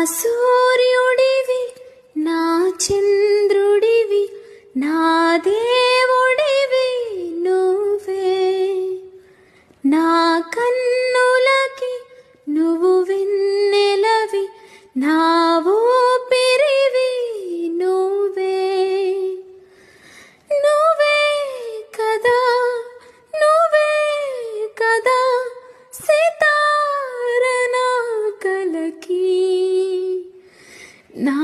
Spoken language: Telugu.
సూర్యుడివి, నా చంద్రుడివి, నా దేవుడివి నువ్వే. నా కన్నులకి నువ్వు వెన్నెలవి, నా ఊపిరివి నువ్వే. నువ్వే కదా, నువ్వే కదా సితార నా కలకి. నా